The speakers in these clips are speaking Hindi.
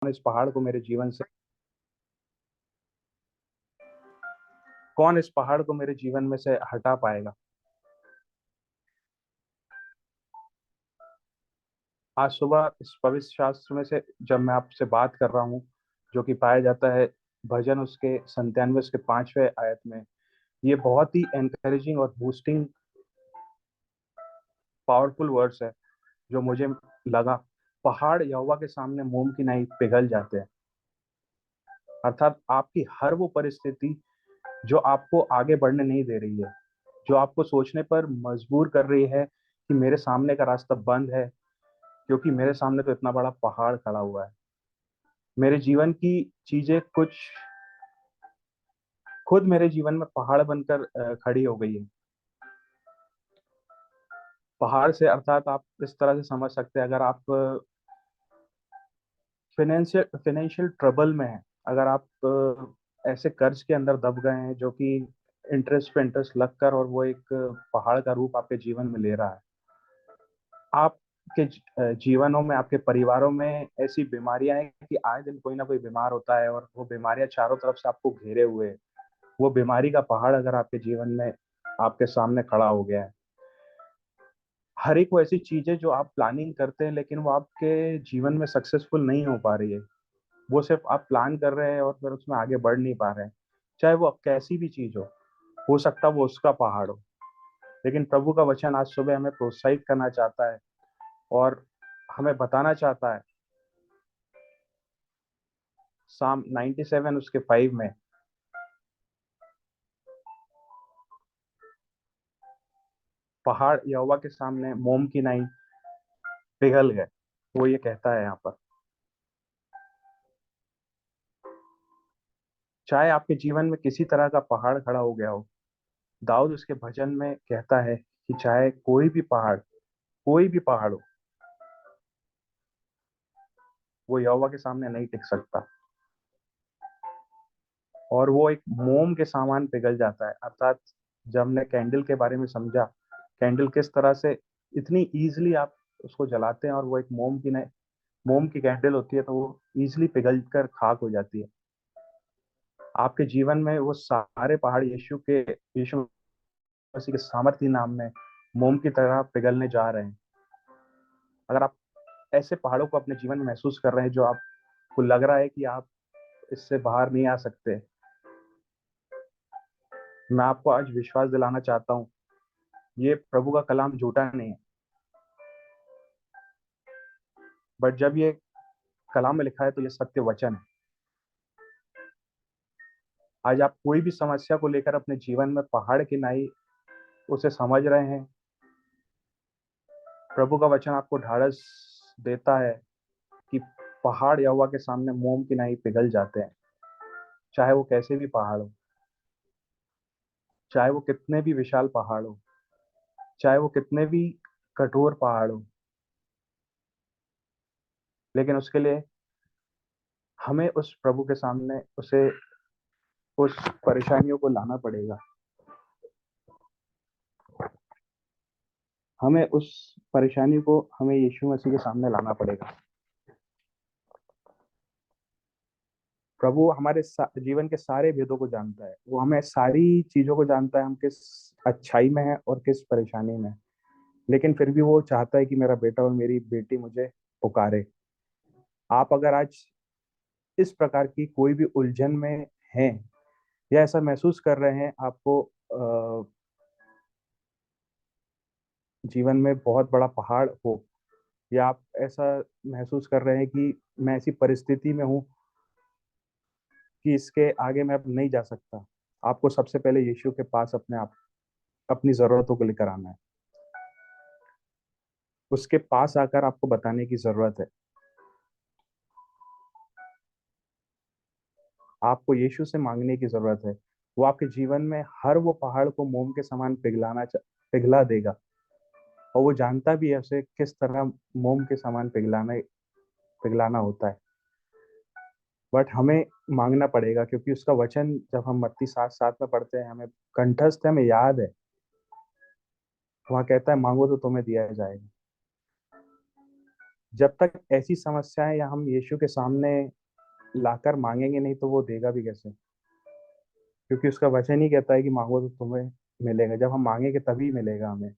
इस पहाड़ को मेरे जीवन से कौन इस पहाड़ को मेरे जीवन में से हटा पाएगा। आज सुबह इस पवित्र शास्त्र में से जब मैं आपसे बात कर रहा हूँ, जो कि पाया जाता है भजन उसके 97 उसके 5वें आयत में, ये बहुत ही एनकरेजिंग और बूस्टिंग पावरफुल वर्ड्स है। जो मुझे लगा, पहाड़ यहोवा के सामने मोम की नाई पिघल जाते हैं। अर्थात आपकी हर वो परिस्थिति जो आपको आगे बढ़ने नहीं दे रही है, जो आपको सोचने पर मजबूर कर रही है कि मेरे सामने का रास्ता बंद है, क्योंकि मेरे सामने तो इतना बड़ा पहाड़ खड़ा हुआ है। मेरे जीवन की चीजें कुछ खुद मेरे जीवन में पहाड़ बनकर खड़ी हो गई है। पहाड़ से अर्थात आप इस तरह से समझ सकते हैं, अगर आप फाइनेंशियल ट्रबल में हैं, अगर आप ऐसे कर्ज के अंदर दब गए हैं जो कि इंटरेस्ट पे इंटरेस्ट लगकर और वो एक पहाड़ का रूप आपके जीवन में ले रहा है। आपके जीवनों में, आपके परिवारों में ऐसी बीमारियां हैं कि आए दिन कोई ना कोई बीमार होता है और वो बीमारियां चारों तरफ से आपको घेरे हुए हैं। वो बीमारी का पहाड़ अगर आपके जीवन में आपके सामने खड़ा हो गया है, हर एक वो ऐसी चीजें जो आप प्लानिंग करते हैं लेकिन वो आपके जीवन में सक्सेसफुल नहीं हो पा रही है, वो सिर्फ आप प्लान कर रहे हैं और फिर उसमें आगे बढ़ नहीं पा रहे हैं। चाहे वो कैसी भी चीज हो सकता है वो उसका पहाड़ हो। लेकिन प्रभु का वचन आज सुबह हमें प्रोत्साहित करना चाहता है और हमें बताना चाहता है, साम 97 उसके 5 में, पहाड़ यहोवा के सामने मोम की नाई पिघल गए। वो ये कहता है यहाँ पर, चाहे आपके जीवन में किसी तरह का पहाड़ खड़ा हो गया हो, दाऊद उसके भजन में कहता है कि चाहे कोई भी पहाड़ हो, वो यहोवा के सामने नहीं टिक सकता। और वो एक मोम के सामान पिघल जाता है। अर्थात जब हमने कैंडल के बारे में समझा, कैंडल किस तरह से इतनी इजीली आप उसको जलाते हैं और वो एक मोम की कैंडल होती है, तो वो इजीली पिघल कर खाक हो जाती है। आपके जीवन में वो सारे पहाड़ यीशु मसीह के सामर्थ्य नाम में मोम की तरह पिघलने जा रहे हैं। अगर आप ऐसे पहाड़ों को अपने जीवन में महसूस कर रहे हैं जो आपको लग रहा है कि आप इससे बाहर नहीं आ सकते, मैं आपको आज विश्वास दिलाना चाहता हूँ, ये प्रभु का कलाम झूठा नहीं है। बट जब ये कलाम में लिखा है तो ये सत्य वचन है। आज आप कोई भी समस्या को लेकर अपने जीवन में पहाड़ की नाई उसे समझ रहे हैं, प्रभु का वचन आपको ढाढ़स देता है कि पहाड़ यहोवा के सामने मोम की नाई पिघल जाते हैं। चाहे वो कैसे भी पहाड़ हो, चाहे वो कितने भी विशाल पहाड़ हो, चाहे वो कितने भी कठोर पहाड़ हो, लेकिन उसके लिए हमें उस प्रभु के सामने उसे उस परेशानियों को लाना पड़ेगा। हमें उस परेशानी को हमें यीशु मसीह के सामने लाना पड़ेगा। प्रभु हमारे जीवन के सारे भेदों को जानता है। वो हमें सारी चीजों को जानता है, हम किस अच्छाई में है और किस परेशानी में। लेकिन फिर भी वो चाहता है कि मेरा बेटा और मेरी बेटी मुझे पुकारे। आप अगर आज इस प्रकार की कोई भी उलझन में हैं या ऐसा महसूस कर रहे हैं, आपको जीवन में बहुत बड़ा पहाड़ हो, या आप ऐसा महसूस कर रहे हैं कि मैं ऐसी परिस्थिति में हूँ कि इसके आगे मैं अब नहीं जा सकता, आपको सबसे पहले यीशु के पास अपने आप अपनी जरूरतों को लेकर आना है। उसके पास आकर आपको बताने की जरूरत है। आपको यीशु से मांगने की जरूरत है। वो आपके जीवन में हर वो पहाड़ को मोम के समान पिघला देगा। और वो जानता भी है उसे किस तरह मोम के समान पिघलाना होता है। बट हमें मांगना पड़ेगा, क्योंकि उसका वचन जब हम मत्ती 7:7 में पढ़ते हैं, हमें कंठस्थ है, हमें याद है। वहां कहता है, मांगो तो तुम्हें दिया जाएगा। जब तक ऐसी समस्याएं या हम यीशु के सामने लाकर मांगेंगे नहीं तो वो देगा भी कैसे? क्योंकि उसका वचन ही कहता है कि मांगो तो तुम्हें मिलेगा। जब हम मांगेंगे तभी मिलेगा हमें।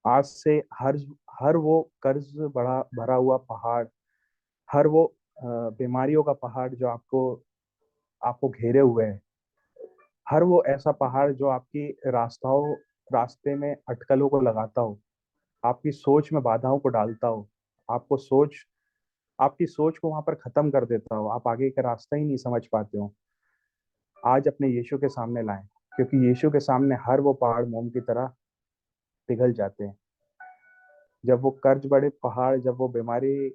आज से हर हर वो कर्ज बड़ा भरा हुआ पहाड़, हर वो बीमारियों का पहाड़ जो आपको आपको घेरे हुए है, हर वो ऐसा पहाड़ जो आपकी रास्ते में अटकलों को लगाता हो, आपकी सोच में बाधाओं को डालता हो, आपको सोच आपकी सोच को वहां पर खत्म कर देता हो, आप आगे का रास्ता ही नहीं समझ पाते हो, आज अपने यीशु के सामने लाएं। क्योंकि यीशु के सामने हर वो पहाड़ मोम की तरह पिघल जाते हैं। जब वो कर्ज बड़े पहाड़, जब वो बीमारी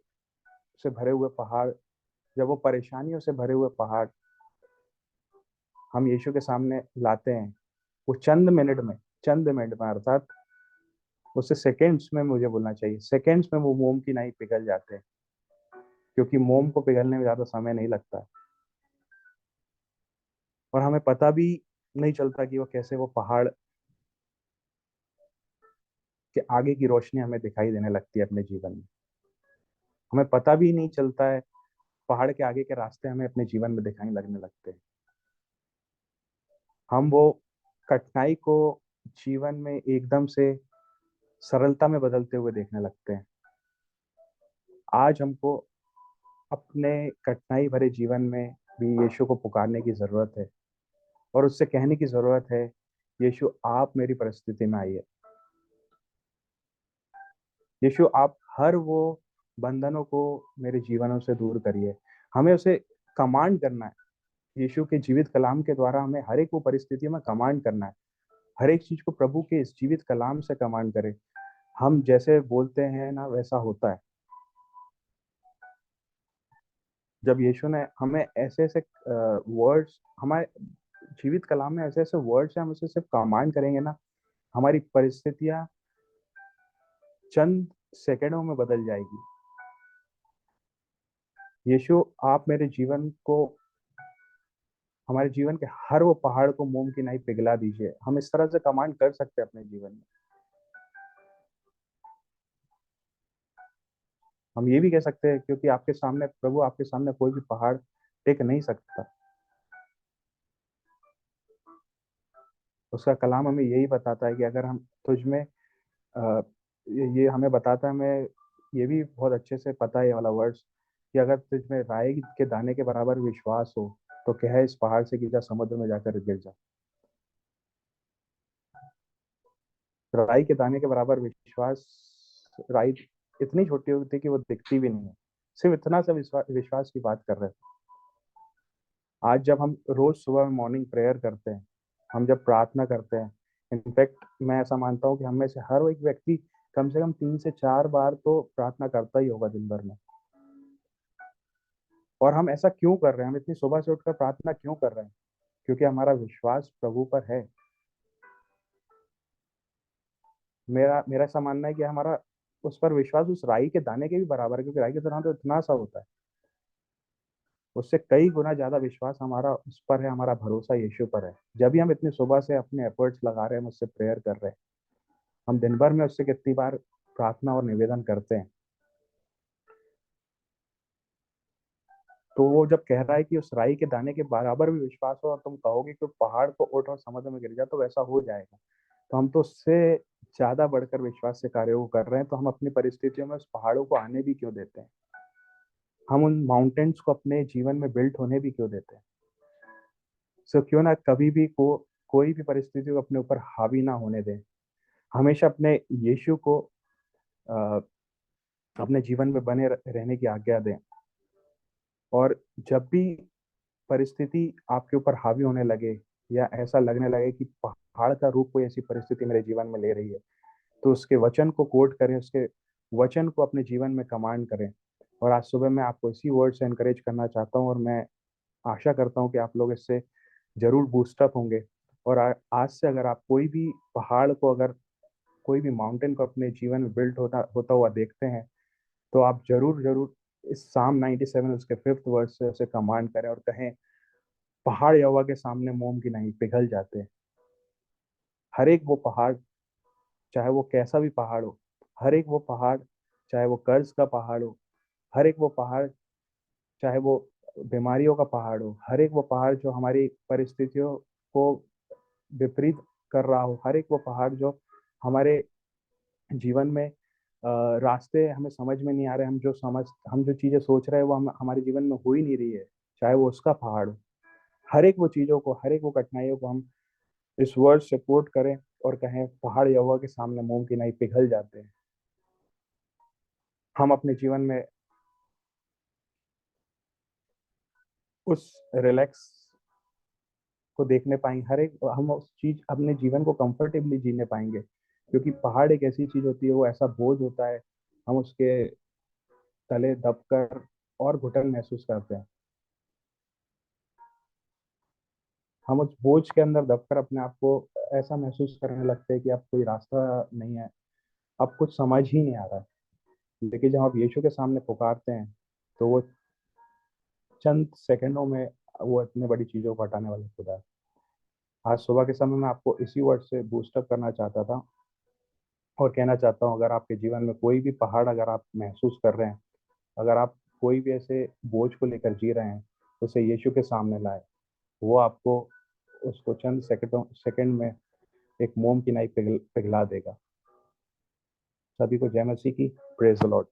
से भरे हुए पहाड़, जब वो परेशानियों से भरे हुए पहाड़ हम यीशु के सामने लाते हैं, वो चंद मिनट में अर्थात उससे सेकेंड्स में, मुझे बोलना चाहिए सेकेंड्स में, वो मोम की नहीं पिघल जाते हैं। क्योंकि मोम को पिघलने में ज्यादा समय नहीं लगता और हमें पता भी नहीं चलता कि वो कैसे वो पहाड़ के आगे की रोशनी हमें दिखाई देने लगती है अपने जीवन में। हमें पता भी नहीं चलता है, पहाड़ के आगे के रास्ते हमें अपने जीवन में दिखाई लगने लगते हैं। हम वो कठिनाई को जीवन में एकदम से सरलता में बदलते हुए देखने लगते हैं। आज हमको अपने कठिनाई भरे जीवन में भी यीशु को पुकारने की जरूरत है और उससे कहने की जरूरत है, यीशु आप मेरी परिस्थिति में आइए। यीशु आप हर वो बंधनों को मेरे जीवनों से दूर करिए। हमें उसे कमांड करना है। यीशु के जीवित कलाम के द्वारा हमें हर एक वो परिस्थितियों में कमांड करना है। हर एक चीज को प्रभु के इस जीवित कलाम से कमांड करें। हम जैसे बोलते हैं ना वैसा होता है। जब यीशु ने हमें ऐसे ऐसे वर्ड्स, हमारे जीवित कलाम में ऐसे ऐसे वर्ड्स हैं, हम उसे सिर्फ कमांड करेंगे ना, हमारी परिस्थितियां चंद सेकंडों में बदल जाएगी। यीशु आप मेरे जीवन को, हमारे जीवन के हर वो पहाड़ को मोम की नहीं पिघला दीजिए। हम इस तरह से कमांड कर सकते हैं अपने जीवन में। हम ये भी कह सकते हैं, क्योंकि आपके सामने प्रभु, आपके सामने कोई भी पहाड़ टिक नहीं सकता। उसका कलाम हमें यही बताता है कि अगर हम तुझ में ये हमें बताता है, हमें ये भी बहुत अच्छे से पता है ये वाला वर्ड्स, कि अगर तुझ में राई के दाने के बराबर विश्वास हो तो क्या है, इस पहाड़ से गिर जा, समुद्र में जाकर गिर जा। राई के दाने के बराबर विश्वास, राई इतनी छोटी होती है कि वो दिखती भी नहीं है। सिर्फ इतना सा विश्वास की बात कर रहे हैं। आज जब हम रोज सुबह में मॉर्निंग प्रेयर करते हैं, हम जब प्रार्थना करते हैं, इनफैक्ट मैं ऐसा मानता हूँ कि हम में से हर एक व्यक्ति कम से कम 3 से 4 बार तो प्रार्थना करता ही होगा दिन भर में। और हम ऐसा क्यों कर रहे हैं, हम इतनी सुबह से उठकर प्रार्थना क्यों कर रहे हैं? क्योंकि हमारा विश्वास प्रभु पर है। मेरा मेरा ऐसा मानना है कि हमारा उस पर विश्वास उस राई के दाने के भी बराबर है, क्योंकि राई के दाना तो इतना सा होता है, उससे कई गुना ज्यादा विश्वास हमारा उस पर है, हमारा भरोसा यीशु पर है। जब भी हम इतनी सुबह से अपने एफर्ट्स लगा रहे हैं, हम उससे प्रेयर कर रहे हैं, हम दिन भर में उससे कितनी बार प्रार्थना और निवेदन करते हैं। तो वो जब कह रहा है कि उस राई के दाने के बराबर भी विश्वास हो और तुम कहोगे कि पहाड़ को उठ और समुद्र में गिर जा, तो वैसा हो जाएगा। तो हम तो उससे ज्यादा बढ़कर विश्वास से कार्यों को कर रहे हैं। तो हम अपनी परिस्थितियों में उस पहाड़ों को आने भी क्यों देते हैं? हम उन माउंटेन्स को अपने जीवन में बिल्ट होने भी क्यों देते हैं? सो क्यों ना कभी भी कोई भी परिस्थिति को अपने ऊपर हावी ना होने दें। हमेशा अपने यीशु को अ, अपने जीवन में बने रहने की आज्ञा दें। और जब भी परिस्थिति आपके ऊपर हावी होने लगे या ऐसा लगने लगे कि पहाड़ का रूप कोई ऐसी परिस्थिति मेरे जीवन में ले रही है, तो उसके वचन को कोट करें, उसके वचन को अपने जीवन में कमांड करें। और आज सुबह मैं आपको इसी वर्ड से एनकरेज करना चाहता हूँ और मैं आशा करता हूँ कि आप लोग इससे जरूर बूस्टअप होंगे। और आज से अगर आप कोई भी पहाड़ को, अगर कोई भी माउंटेन को अपने जीवन में बिल्ड होता होता हुआ देखते हैं, तो आप जरूर जरूर इस साम 97 उसके 5th वर्स से उसे कमांड करें और कहें, पहाड़ यहोवा के सामने मोम की नहीं पिघल जाते हैं। हर एक वो पहाड़, चाहे वो कैसा भी पहाड़ हो, हर एक वो पहाड़, चाहे वो कर्ज का पहाड़ हो, हर एक वो पहाड़, चाहे वो बीमारियों का पहाड़ हो, हर एक वो पहाड़ जो हमारी परिस्थितियों को विपरीत कर रहा हो, हर एक वो पहाड़ जो हमारे जीवन में रास्ते हमें समझ में नहीं आ रहे, हम जो चीजें सोच रहे हैं वो हमारे जीवन में हो ही नहीं रही है, चाहे वो उसका पहाड़ हो, हर एक वो चीजों को, हर एक वो कठिनाइयों को हम इस वर्ड से कोट करें और कहें पहाड़ यहोवा के सामने मोम की नाई पिघल जाते हैं। हम अपने जीवन में उस रिलैक्स को देखने पाएंगे, हर एक हम उस चीज अपने जीवन को कंफर्टेबली जीने पाएंगे, क्योंकि पहाड़ एक ऐसी चीज होती है, वो ऐसा बोझ होता है, हम उसके तले दबकर और घुटन महसूस करते हैं, हम उस बोझ के अंदर दबकर अपने आप को ऐसा महसूस करने लगते हैं कि अब कोई रास्ता नहीं है, अब कुछ समझ ही नहीं आ रहा है। लेकिन जब आप यीशु के सामने पुकारते हैं तो वो चंद सेकंडों में वो इतने बड़ी चीजों को हटाने वाला खुदा है। आज सुबह के समय में आपको इसी वर्ड से बूस्टअप करना चाहता था और कहना चाहता हूँ, अगर आपके जीवन में कोई भी पहाड़ अगर आप महसूस कर रहे हैं, अगर आप कोई भी ऐसे बोझ को लेकर जी रहे हैं, तो उसे यीशु के सामने लाए, वो आपको उसको चंद सेकंड में एक मोम की नाई पिघला देगा। सभी को जय मसीह की। Praise the Lord.